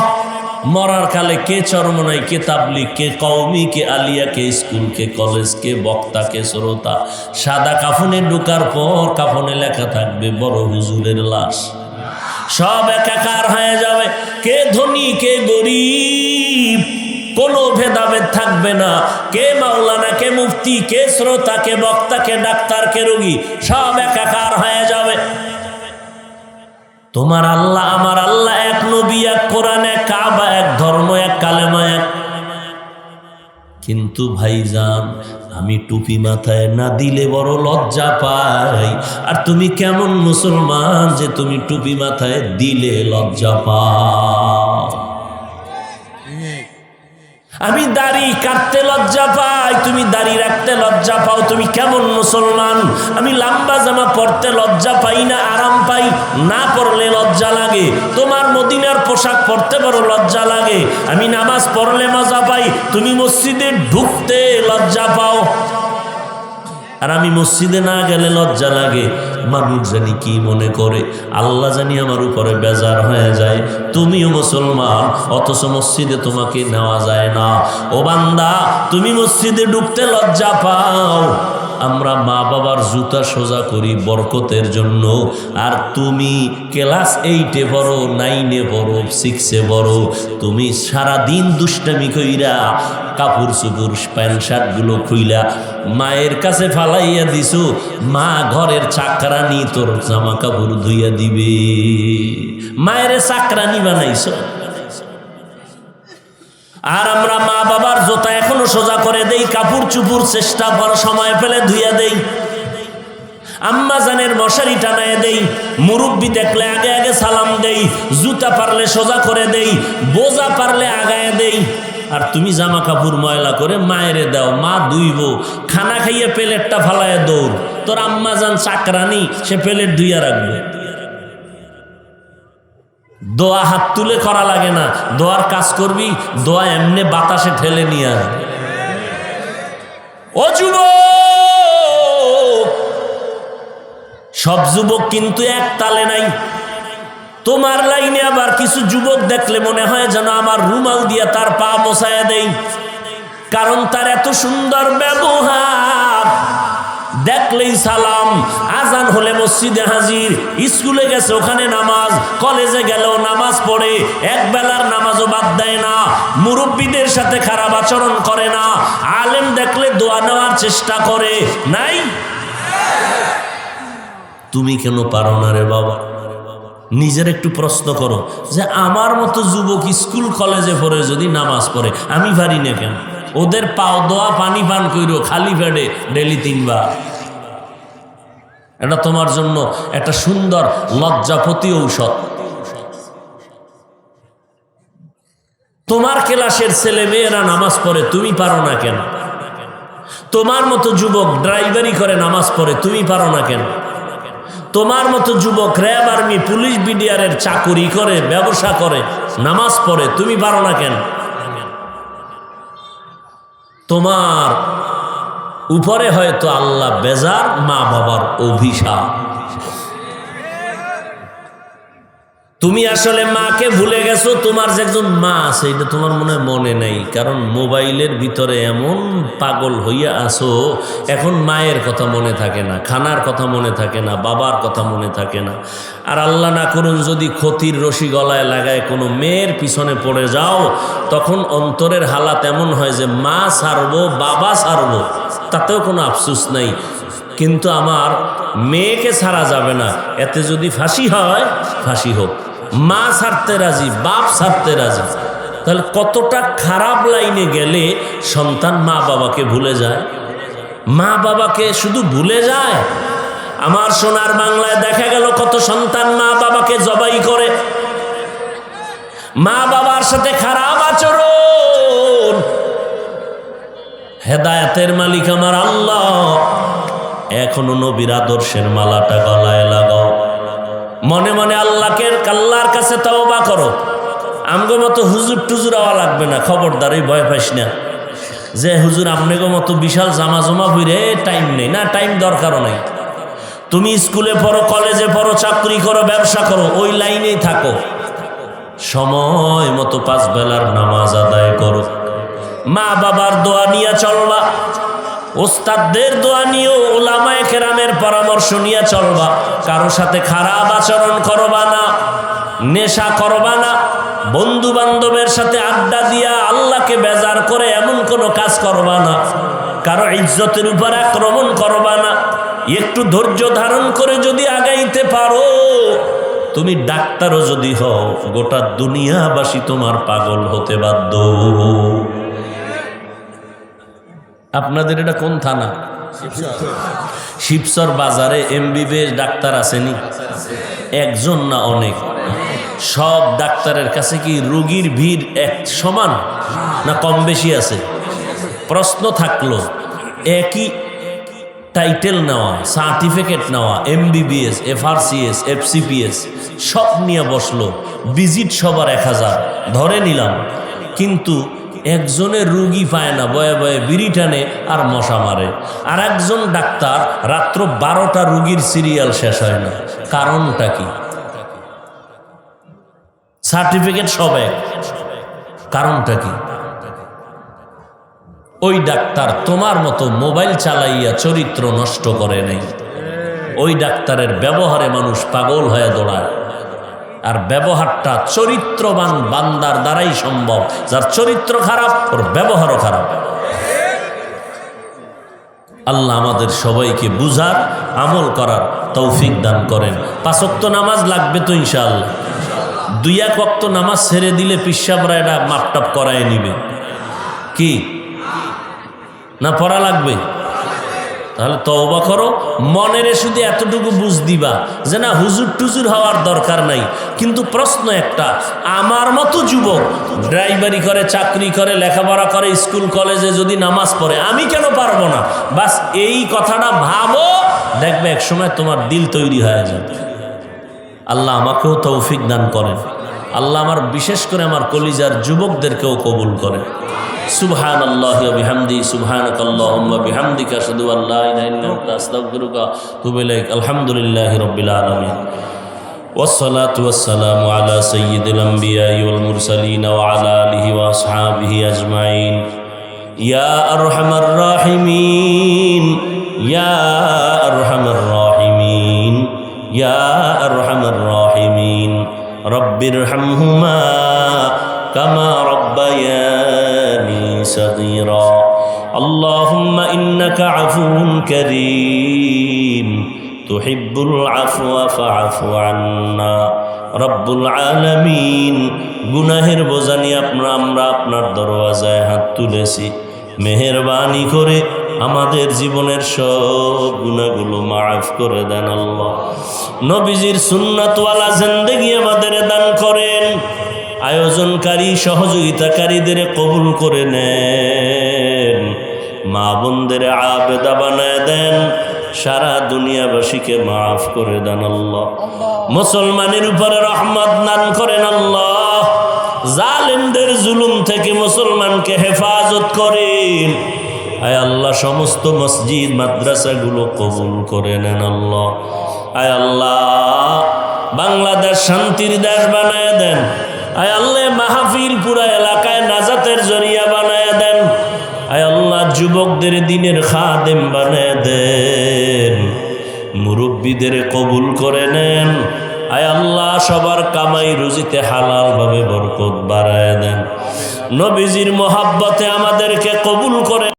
A: মরার কালে কে চরমনাই, কে তাবলিগ, কে কওমি, কে আলিয়া, কে স্কুল, কে কলেজ, কে বক্তা, কে শ্রোতা। সাদা কাফনে ঢোকার পর কাফনে লেখা থাকবে বড় হুজুরের লাশ। সব একাকার হয়ে যাবে, কে ধনী কে গরিব, কোনো ভেদাভেদ থাকবে না। কে মাওলানা, কে মুফতি, কে শ্রোতা, কে বক্তা, কে ডাক্তার, কে রোগী, সব একাকার হয়ে যাবে। তোমার আল্লাহ আমার আল্লাহ এক, নবী এক, কোরআন এক, কাবা এক, ধর্ম এক, কালেমা এক। কিন্তু ভাইজান, আমি টুপি মাথায় না দিলে বড় লজ্জা পাই। আর তুমি কেমন মুসলমান যে তুমি টুপি মাথায় দিলে লজ্জা পাও? আমি দাড়ি কাটতে লজ্জা পাই, তুমি দাড়ি রাখতে লজ্জা পাও। তুমি কেমন মুসলমান? আমি লম্বা জামা পরতে লজ্জা পাই না, আরাম পাই, না পরলে লজ্জা লাগে। তোমার মদিনার পোশাক পরতে বড় লজ্জা লাগে। আমি নামাজ পড়লে মজা পাই, তুমি মসজিদে ঢুকতে লজ্জা পাও। আর আমি মসজিদে না গেলে লজ্জা লাগে। মানুষ জানি কি মনে করে, আল্লাহ জানি আমার উপরে বেজার হয়ে যায়। তুমিও মুসলমান, অথচ মসজিদে তোমাকে নেওয়া যায় না। ও বান্দা, তুমি মসজিদে ঢুকতে লজ্জা পাও। আমরা মা বাবার জুতা সোজা করি বরকতের জন্য, আর তুমি ক্লাস 8-এ পড়ো, 9-এ পড়ো, 6-এ পড়ো। তুমি সারাদিন দুষ্টামি কইরা কাপড় চুপুর প্যান্ট শার্টগুলো খুইলা মায়ের কাছে ফালাইয়া দিছো। মা ঘরের চাকরানি তোর জামা কাপড় ধুইয়া দিবে। মায়ের চাকরানি বানাইছো। আর আমরা মা বাবার জুতা এখনো সোজা করে দেই, কাপড় চুপুর চেষ্টা করার সময় পেলে ধুইয়া দেই। আম্মা জানের মশারি টানায় দেই, মুরব্বি দেখলে আগে আগে সালাম দেই, জুতা পারলে সোজা করে দেই, বোঝা পারলে আগায় দেই। আর তুমি জামা কাপড় ময়লা করে মায়েরে দাও, মা ধুইব। খানা খাইয়ে প্লেটটা ফালায় দৌড়। তোর আম্মা জান চাকরানি, সে প্লেট ধুইয়া রাখবে। দোয়া হাত তুলে করা লাগে না, দোয়ার কাজ করবি, দোয়া এমনি বাতাসে ঠেলে নিয়ে আসবে। ও যুবক, সব যুবক কিন্তু এক তালে নাই। তোমার লাইনে আবার কিছু যুবক দেখলে মনে হয় যেন আমার রুমাল দিয়া তার পা মোছায়া দেই, কারণ তার এত সুন্দর ব্যবহার। দেখলেই সালাম, আজান হলে মসজিদে হাজির, স্কুলে গেছে ওখানে নামাজ, কলেজে গেলেও নামাজ পড়ে, এক বেলার নামাজও বাদ দেয় না, মুরব্বীদের সাথে খারাপ আচরণ করে না, আলেম দেখলে দোয়া নেওয়ার চেষ্টা করে। নাই? তুমি কেন পারো না রে বাবা? নিজের একটু প্রশ্ন করো যে আমার মতো যুবক স্কুল কলেজে পড়ে যদি নামাজ পড়ে, আমি পারি না কেন? ওদের পাও দোয়া পানি পান কইরো খালি পেটে ডেলি 3 বার। এটা তোমার জন্য একটা সুন্দর লজ্জাপতি ঔষধ। তোমার ক্লাসের ছেলে মেয়েরা নামাজ পড়ে, তুমি পারো না কেন? তোমার মতো যুবক ড্রাইভারি করে নামাজ পড়ে, তুমি পারো না কেন? তোমার মতো যুবক র্যাব আর্মি পুলিশ বিডিআরের চাকুরি করে, ব্যবসা করে, নামাজ পড়ে, তুমি পারো না কেন? তোমার উপরে হয়তো আল্লাহ বেজার, মা বাবার অভিশাপ। তুমি আসলে মাকে ভুলে গেছো। তোমার যে একজন মা আছে এটা তোমার মনে নেই, কারণ মোবাইলের ভিতরে এমন পাগল হইয়া আসো, এখন মায়ের কথা মনে থাকে না, খানার কথা মনে থাকে না, বাবার কথা মনে থাকে না। আর আল্লাহ না করুন যদি ক্ষতির রশি গলায় লাগায় কোনো মেয়ের পিছনে পড়ে যাও, তখন অন্তরের হালাত এমন হয় যে মা ছাড়বো, বাবা ছাড়বো, তাতেও কোনো আফসোস নাই, কিন্তু আমার মেয়েকে ছাড়া যাবে না। এতে যদি ফাঁসি হয়, ফাঁসি হোক। মা ছাড়তে রাজি, বাপ ছাড়তে রাজি। তাহলে কতটা খারাপ লাইনে গেলে সন্তান মা বাবাকে ভুলে যায়? মা বাবাকে শুধু ভুলে যায়। আমার সোনার বাংলায় দেখা গেল কত সন্তান মা বাবাকে জবাই করে, মা বাবার সাথে খারাপ আচরণ। হেদায়েতের মালিক আমার আল্লাহ, এখনো নবীর আদর্শের মালাটা গলায় লাগাও। মনে মনে আল্লাহর কাছে তওবা করো। আমগো মতো হুজুর টুজুর হওয়া লাগবে না, খবরদার, এই ভয় পাইস না যে হুজুর আমনেগো মতো বিশাল জামা জমা হইরে টাইম নেই। না, টাইম দরকারও নেই। তুমি স্কুলে পড়ো, কলেজে পড়ো, চাকরি করো, ব্যবসা করো, ওই লাইনেই থাকো। সময় মতো 5 বেলার নামাজ আদায় করো। মা বাবার দোয়া নিয়ে চলবা, ওস্তাদদের দোয়া নিয়েও, ওলামায়ে কেরামের পরামর্শ নিয়ে চলবা। কারো সাথে খারাপ আচরণ করবা না, নেশা করবা না, বন্ধু বান্ধবের সাথে আড্ডা দিয়া আল্লাহকে বেজার করে এমন কোনো কাজ করবা না, কারো ইজ্জতের উপর আক্রমণ করবা না। একটু ধৈর্য ধারণ করে যদি আগাইতে পারো, তুমি ডাক্তারও যদি হও, গোটা দুনিয়াবাসী তোমার পাগল হতে বাধ্য। আপনাদের এটা কোন থানা? শিবচর বাজারে এমবিবিএস ডাক্তার আসেনি? একজন না অনেক? সব ডাক্তারের কাছে কি রোগীর ভিড় এক সমান না কম বেশি আছে? প্রশ্ন থাকলো, একই টাইটেল নেওয়া, সার্টিফিকেট নেওয়া, এমবিবিএস, এফআরসিএস, এফসিপিএস সব নিয়ে বসলো, ভিজিট সবার 1000 ধরে নিলাম, কিন্তু একজনের রুগী পায় না, বয়ে বয়ে বিড়ি টানে আর মশা মারে। আর একজন ডাক্তার রাত্র 12টা রুগীর সিরিয়াল শেষ হয় না। কারণটা কি? সার্টিফিকেট সব এক, কারণটা কি? ওই ডাক্তার তোমার মতো মোবাইল চালাইয়া চরিত্র নষ্ট করে নাই। ওই ডাক্তারের ব্যবহারে মানুষ পাগল হয়ে দৌড়ায়। আর ব্যবহারটা চরিত্রবান বান্দার দ্বারাই সম্ভব। যার চরিত্র খারাপ, ওর ব্যবহারও খারাপ। আল্লাহ আমাদের সবাইকে বুঝার, আমল করার তৌফিক দান করেন। 5 ওয়াক্ত নামাজ লাগবে তো ইনশাআল্লাহ। 2-1 ওয়াক্ত নামাজ ছেড়ে দিলে পিসাবরা এটা মাপটাপ করায় নিবে কি না? পড়া লাগবে। তাহলে তওবা করো, মনেরে শুধু এতটুকু বুঝ দিবা যে না, হুজুর টুজুর হওয়ার দরকার নাই। কিন্তু প্রশ্ন একটা, আমার মতো যুবক ড্রাইভারি করে, চাকরি করে, লেখাপড়া করে, স্কুল কলেজে যদি নামাজ পড়ে, আমি কেন পারবো না? বাস এই কথাটা ভাবো, দেখবে এক সময় তোমার দিল তৈরি হয়ে যাবে। আল্লাহ আমাকেও তৌফিক দান করেন। আল্লাহ আমার বিশেষ করে আমার কলিজার যুবকদেরকেও কবুল করেন। সুবহানাল্লাহি ওয়া বিহামদিহি সুবহানাকাল্লাহুম্মা বিহামদিকা আশহাদু আল লা ইলাহা ইল্লা আনতা আস্তাগফিরুকা ওয়া আতুবু ইলাইক আলহামদুলিল্লাহি রাব্বিল আলামিন والصلاة والسلام على سيد الأنبياء والمرسلين وعلى آله وأصحابه أجمعين يا أرحم الراحمين يا أرحم الراحمين يا أرحم الراحمين رب ارحمهما كما ربياني صغيرا اللهم إنك عفو كريم تحب العفو فاعف عنا রব্বুল আলামিন গুনাহের বোঝা নিয়ে আমরা আপনার দরওয়াজায় হাত তুলেছি মেহেরবানি করে আমাদের জীবনের সব গুনাহগুলো মাফ করে দেন আল্লাহ নবীজির সুন্নাতওয়ালা জিন্দেগি আমাদের দান করেন আয়োজনকারী সহযোগিতাকারীদের কবুল করে নেন মা বোনদের আবেদা বানায় দেন সারা দুনিয়াবাসীকে মাফ করে দেন আল্লাহ মুসলমানের উপরে রহমত দান করেন আল্লাহ জালেমদের জুলুম থেকে মুসলমানকে হেফাজত করেন আয় আল্লাহ সমস্ত মসজিদ মাদ্রাসাগুলো কবুল করে নেন আল্লাহ আয় আল্লাহ বাংলাদেশ শান্তির দেশ বানায় দেন আয় আল্লাহ মাহফিল পুরা এলাকায় নাজাতের জরিয়া বানায় দেন আয় আল্লাহ যুবকদের দিনের খাদেম বানায় দেন মুরব্বীদের কবুল করে নেন আয় আল্লাহ সবার কামাই রুজিতে হালাল ভাবে বরকত বাড়ায় দেন নবীজির মোহাব্বতে আমাদেরকে কবুল করে